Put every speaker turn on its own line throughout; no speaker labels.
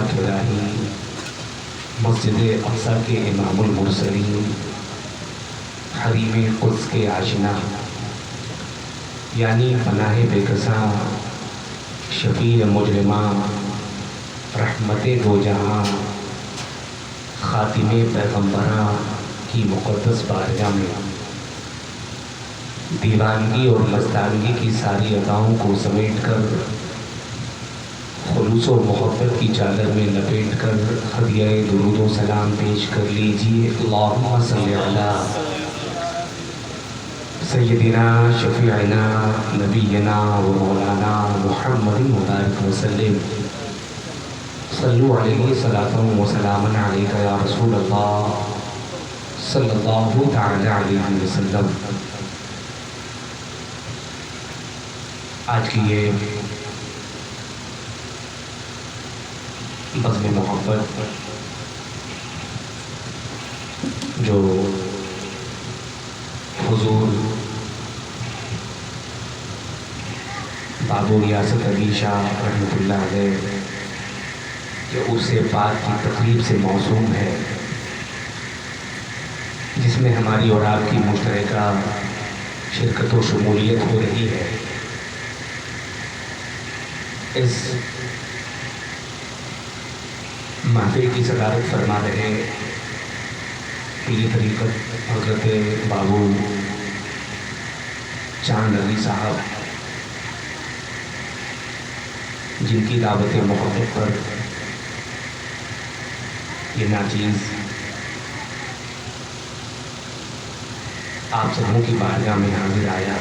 پاک الہی مسجد اقصیٰ کے امام المرسلین حریم قدس کے آشنا یعنی پناہ بے کساں شفیع مجرمہ رحمت دو جہاں خاتم پیغمبراں کی مقدس بارگاہ میں دیوانگی اور مستانگی کی ساری اداؤں کو سمیٹ کر خلوص و محبت کی چادر میں لپیٹ کر ہدیہ درود و سلام پیش کر لیجیے۔ اللہم صلی علی سیدنا شفیعنا نبینا و مولانا محمد مبارک وسلم۔ صلو علیہ صلاۃ و سلام علیک یا رسول اللہ صلی اللہ تعالی علیہ وسلم۔ آج کی یہ بزم محبت جو حضور بابو ریاست علی شاہ رحمۃ اللہ علیہ کہ عرس پاک کی تقریب سے موسوم ہے، جس میں ہماری اور آپ کی مشترکہ شرکت و شمولیت ہو رہی ہے۔ اس محفل کی صدارت فرما رہے پیر طریقت حضرت بابو چاند علی صاحب، جن کی دعوت محبت پر یہ ناچیز آپ سبوں کی بارگاہ میں حاضر آیا۔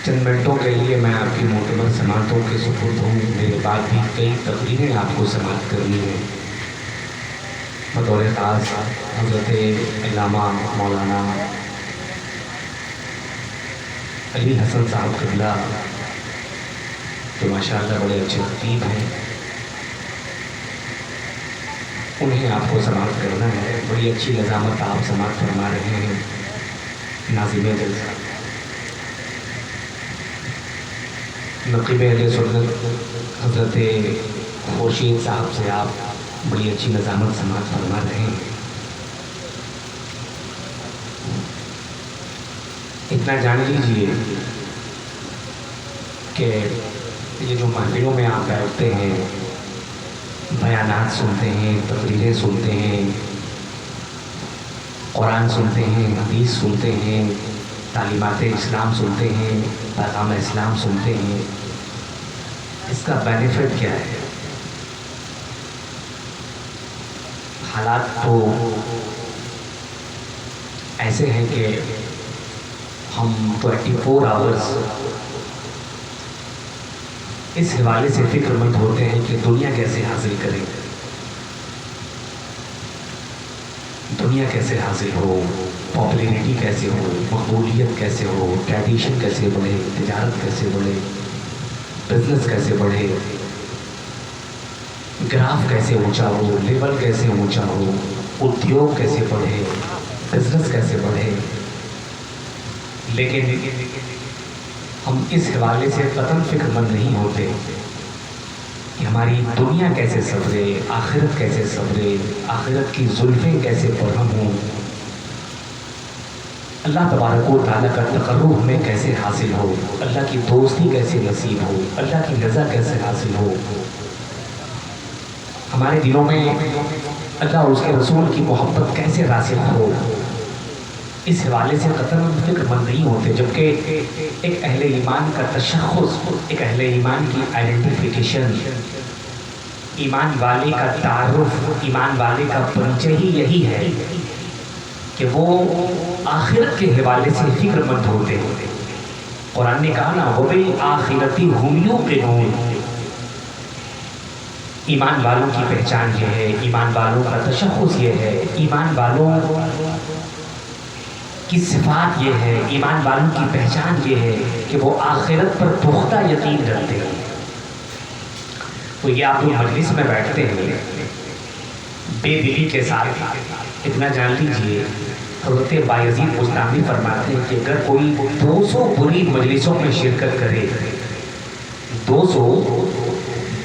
چند منٹوں کے لیے میں آپ کی معتبر سماعتوں کے سپرد ہوں۔ میرے بعد بھی کئی تقریریں آپ کو سماعت کرنی ہیں۔ بطور خاص حضرت علامہ مولانا علی حسن صاحب قبلہ جو ماشاءاللہ بڑے اچھے خطیب ہیں، انہیں آپ کو سماعت کرنا ہے۔ بڑی اچھی نظامت آپ سماعت فرما رہے ہیں۔ ناظم جلسہ نقیب اہل سنت حضرت خورشید صاحب سے آپ بڑی اچھی نظامت سماعت فرما رہے ہیں۔ اتنا جان لیجئے کہ یہ جو محفلوں میں آپ بیٹھتے ہیں، بیانات سنتے ہیں، تقریریں سنتے ہیں، قرآن سنتے ہیں، حدیث سنتے ہیں، تعلیمات اسلام سنتے ہیں، پیغام اسلام سنتے ہیں، اس کا بینیفٹ کیا ہے؟ حالات تو ایسے ہیں کہ ہم 24 آورز اس حوالے سے فکر مند ہوتے ہیں کہ دنیا کیسے حاصل کریں، دنیا کیسے حاصل ہو، پاپولیرٹی کیسے ہو، مقبولیت کیسے ہو، ٹریڈیشن کیسے بڑھے، تجارت کیسے بڑھے، بزنس کیسے بڑھے، گراف کیسے اونچا ہو، لیول کیسے اونچا ہو، ادیوگ کیسے بڑھے، بزنس کیسے بڑھے۔ لیکن ہم اس حوالے سے قطعاً فکر مند نہیں ہوتے کہ ہماری دنیا کیسے سنورے، آخرت کیسے سنورے، آخرت کی زلفیں کیسے پرہم ہوں، اللہ تبارک و تعالیٰ کا تقرب ہمیں کیسے حاصل ہو، اللہ کی دوستی کیسے نصیب ہو، اللہ کی رضا کیسے حاصل ہو، ہمارے دلوں میں اللہ اور اس کے رسول کی محبت کیسے راسخ ہو، اس حوالے سے قطعاً فکر مند نہیں ہوتے۔ جبکہ ایک اہل ایمان کا تشخص، ایک اہل ایمان کی آئیڈینٹیفیکیشن، ایمان والے کا تعارف، ایمان والے کا پریچے ہی یہی ہے کہ وہ آخرت کے حوالے سے فکر مند ہوتے ہیں۔ قرآن نے کہا نا وَبِالْآخِرَةِ هُمْ يُوقِنُونَ، ایمان والوں کی پہچان یہ ہے، ایمان والوں کا تشخص یہ ہے، ایمان والوں کی صفات یہ ہے، ایمان والوں کی پہچان یہ ہے کہ وہ آخرت پر پختہ یقین رکھتے ہیں۔ تو یہ آپ لوگ مجلس میں بیٹھتے ہیں بے دلی کے ساتھ، اتنا جان لیجئے حضرت بایزید بستامی فرماتے ہیں کہ اگر کوئی 200 بری مجلسوں میں شرکت کرے، 200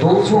200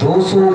200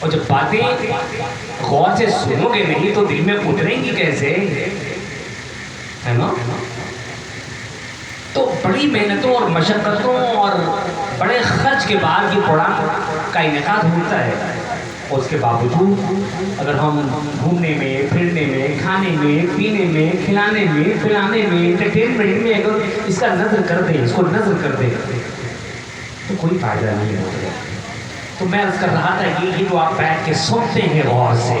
اور جب باتیں غور سے سنو گے نہیں تو دل میں اتریں گی کیسے، ہے نا؟ تو بڑی محنتوں اور مشقتوں اور بڑے خرچ کے بعد یہ قرآن کا انعقاد ہوتا ہے، اور اس کے باوجود اگر ہم گھومنے میں، پھرنے میں، کھانے میں، پینے میں، کھلانے میں، پلانے میں، انٹرٹینمنٹ میں اگر اس کا نظر کر دیں، اس کو نظر کر دیں تو کوئی فائدہ نہیں ہوتا۔ تو میں عرض کر رہا تھا یہ جو آپ بیٹھ کے سنتے ہیں غور سے،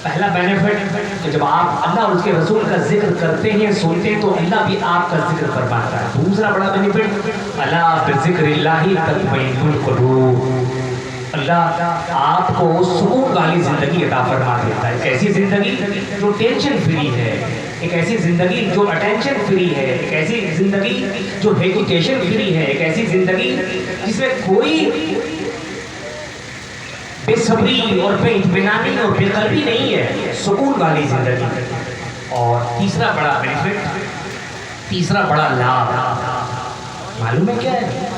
پہلا بینیفٹ کہ جب آپ اللہ اور اس کے رسول کا ذکر کرتے ہیں، سنتے ہیں، تو اللہ بھی آپ کا ذکر فرماتا ہے۔ دوسرا بڑا بینیفٹ، الا بذکر اللہ تطمئن القلوب، اللہ آپ کو سکون والی زندگی عطا فرما دیتا ہے۔ ایک ایسی زندگی جو ٹینشن فری ہے، ایک ایسی زندگی جو اٹینشن فری ہے، ایک ایسی زندگی جو ہیجیٹیشن فری ہے، ایک ایسی زندگی جس میں کوئی بے صبری اور بے اطمینانی اور بے قلبی نہیں ہے، سکون والی زندگی۔ اور تیسرا بڑا بینیفٹ، تیسرا بڑا لابھ معلوم ہے کیا ہے؟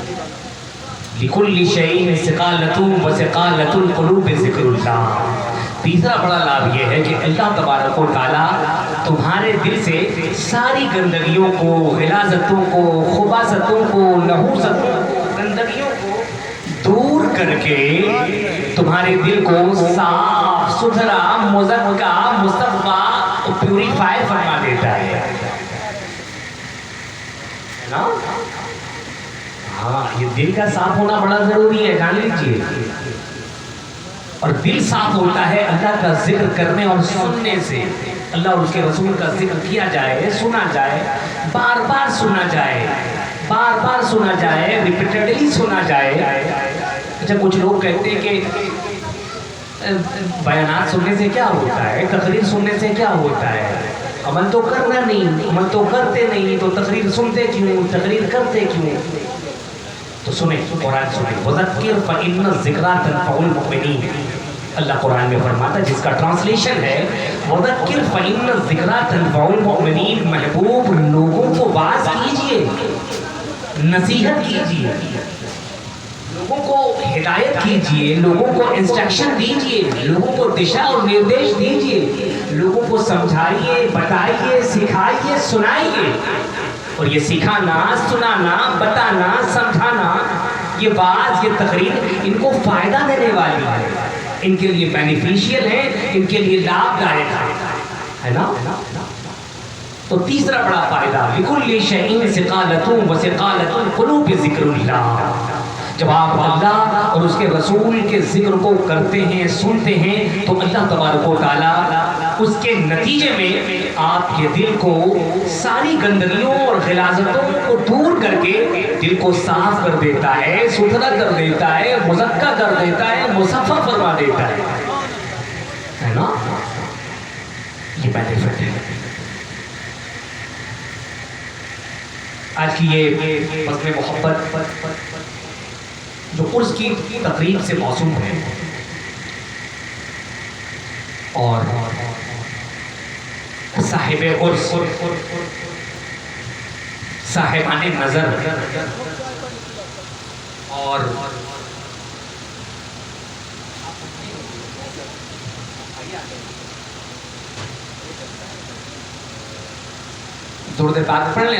لِكُلِّ شَيْءٍ ثِقَالَةٌ وَثِقَالَةُ الْقُلُوبِ ذِكْرُ اللَّهِ۔ تیسرا بڑا لابھ یہ ہے کہ اللہ تبارک و تعالیٰ تمہارے دل سے ساری گندگیوں کو، غلاظتوں کو، خباثتوں کو، نحوستوں کو، گندگیوں کو دور کر کے تمہارے دل کو صاف ستھرا، مزکا، مصطفیٰ، پیوریفائی فرما دیتا ہے نا؟ ہاں، یہ دل کا صاف ہونا بڑا ضروری ہے، جان لیجیے۔ اور دل صاف ہوتا ہے اللہ کا ذکر کرنے اور سننے سے۔ اللہ اور اس کے رسول کا ذکر کیا جائے، سنا جائے، بار بار سنا جائے، بار بار سنا جائے، ریپیٹڈلی سنا جائے۔ اچھا، کچھ لوگ کہتے ہیں کہ بیانات سننے سے کیا ہوتا ہے، تقریر سننے سے کیا ہوتا ہے، عمل تو کرنا نہیں، عمل تو کرتے نہیں، تو تقریر سنتے کیوں، تقریر کرتے کیوں؟ تو سنیں، قرآن سنیں۔ وَذَكِّرْ فَإِنَّ الذِّكْرَىٰ تَنفَعُ الْمُؤْمِنِينَ، اللہ قرآن میں فرماتا ہے، جس کا ٹرانسلیشن ہے وَذَكِّرْ فَإِنَّ الذِّكْرَىٰ تَنفَعُ الْمُؤْمِنِينَ، محبوب لوگوں کو واعظ کیجئے، نصیحت کیجئے، لوگوں کو ہدایت کیجئے، لوگوں کو انسٹرکشن دیجئے، لوگوں کو دشا اور نردیش دیجئے، لوگوں کو سمجھائیے، بتائیے، سکھائیے، سنائیے۔ اور یہ سکھانا، سنانا، بتانا، سمجھانا، یہ بات، یہ تقریر ان کو فائدہ دینے والی ہے، ان کے لیے بینیفیشیل ہے، ان کے لیے لابھ دائق ہے نا؟ تو تیسرا بڑا فائدہ، لِكُلِّ شَيْءٍ ثِقَالَةٌ وَثِقَالَةُ الْقُلُوبِ ذِكْرُ اللَّهِ۔ جب آپ اللہ اور اس کے رسول کے ذکر کو کرتے ہیں، سنتے ہیں، تو اللہ تبارک و تعالیٰ اس کے نتیجے میں آپ کے دل کو ساری گندگیوں اور غلاظتوں کو دور کر کے دل کو صاف کر دیتا ہے، ستھرا کر دیتا ہے، مزکا کر دیتا ہے، مصفا فرما دیتا ہے نا؟ یہ بینیفٹ ہے۔ آج کی یہ بزم محبت جو عرس کی تقریب سے موسوم ہے، اور صاحب عرس، صاحبان نظر اور درود پاک پڑھ لیں۔